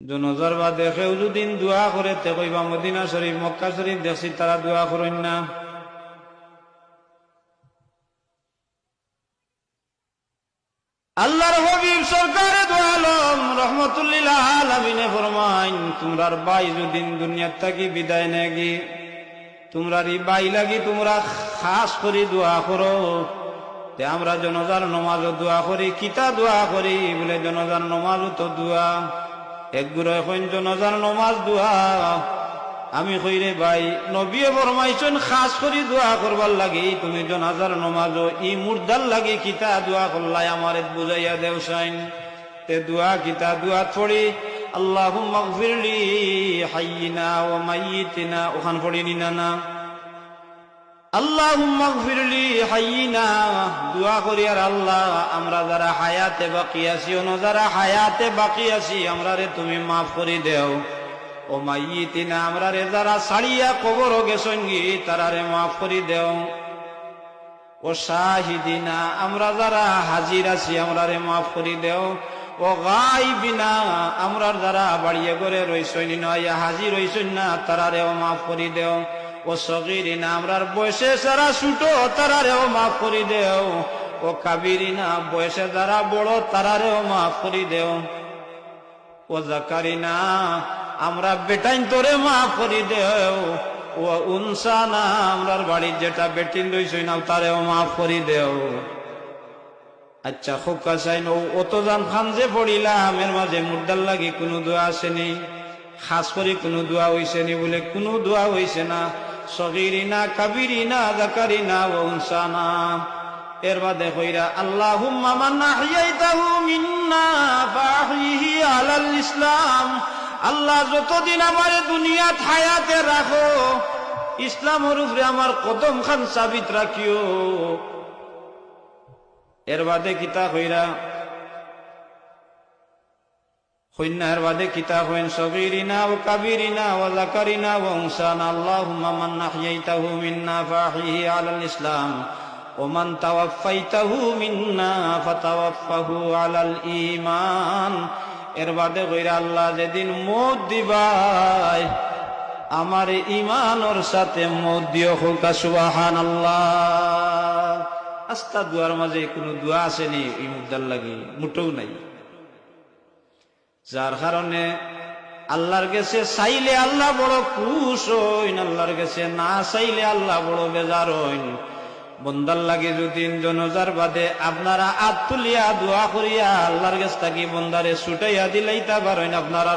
জনজার বাদে কেউ যদি দোয়া করে তে কইবা মদিনা শরীফ মক্কা শরীফ দেখছি তারা দোয়া করেন না। আল্লাহর হাবিব সরকারে দো আলম রহমাতুল্লিল আলামিনে ফরমাইন, তোমরার বাই যদি দুনিয়ার থাকি বিদায় নেগি, তোমরার এই বাই লাগি তোমরা খাস করে দোয়া করো। তে আমরা জনজার নমাজও দোয়া করি, কিতা দোয়া করি বলে জনজার নমাজও তো দোয়া। একগুলো এখন জনজার নমাজ দোয়া। আমি কইরে ভাই নবীয়ে ফরমাইছেন খাস করে দোয়া করবার লাগি, তুমি জনাজার নমাজও ই মুর্দার লাগি কিতা দোয়া করলাই আমারে বুঝাইয়া দেও সাইন। তে দোয়া কিতা দোয়া পড়ি আল্লাহুম্মা গফিরলি হাইয়িনা ওয়া মাইয়িতিনা, ওখান পড়িনি না আল্লাহুম্মা গফিরলি হাইয়িনা দোয়া করি আর আল্লাহ আমরা যারা হায়াতে বাকি আছি ও যারা হায়াতে বাকি আছি আমরা রে তুমি মাফ করে দেও। ও মাইয়িতিনা আমরা রে যারা ছাড়িয়া কবর গেছঙ্গি তারা রে মাফ করে দেও। ও শাহিদিনা আমরা যারা হাজির আছি আমরা রে মাফ করে দেও। ও গাইবিনা আমরা যারা বাড়িয়ে ঘরে রইছই নয়া হাজির হইছই না তারা রেও মাফ করে দেও। ও সগীরিনা আমরার বয়সে যারা ছোট তারা রেও মাফ করে দেও। ও কাবিরিনা বয়সে যারা বড় তারা রেও মাফ করে দেও। ও জাকারিনা আমরা বেটাইন তোরে মাফ করে দেও। ও উনসানা আমরার বাড়ির যেটা বেটিন রইছই না তারেও মাফ করে দেও। আচ্ছা খুব কাছাই অত জান খান যে পড়িলাম এর মাঝে মুর্দার লাগি কোনো দোয়া আসেনি, খাস করে কোনো দোয়া হইছে নি বলে কোনো দোয়া হইছে না। সগীরিনা কাবিরিনা যাকারিনা ওয়া উনসানা এর বাদে কইরা আল্লাহুম্মা মান আহইয়াইতাহু মিন্না ফাহইহি আলাল ইসলাম, আল্লাহ যতদিন আমার দুনিয়াত হায়াতে রাখো ইসলামের উপরে আমার কদম খান সাবিত রাখিও। এর বাদে কিতা কইরা এর বাদে কিতা হইন সগীরিনা ও কাবিরিনা ও যাকারিনা ও উনসানা আল্লাহুম্মা মান আহইয়াইতাহু মিন্না ফাহইহি আলাল ইসলাম ও মান তাওয়াফাইতাহু মিন্না ফাতাওয়াফাহু আলাল ঈমান। এর বাদে কইরা আল্লাহ যেদিন মওত দিবাই আমার ঈমানের সাথে মওত দিও। হোকা সুবহানাল্লাহ। আস্তা দুয়ার মাঝে কোনো দোয়া আসেনি এই মুর্দার লাগি, মোটেও নাই। যার কারণে আল্লাহর কাছে চাইলে আল্লাহ বড় খুশ হইন, আল্লাহর কাছে না চাইলে আল্লাহ বড় বেজার হইন। বন্দার লাগে যদি জনজার বাদে আপনারা আত তুলিয়া দোয়া করিয়া আল্লাহর কাছে থাকি বন্দারে ছুটাইয়া দিলাইতা পারেন আপনারা।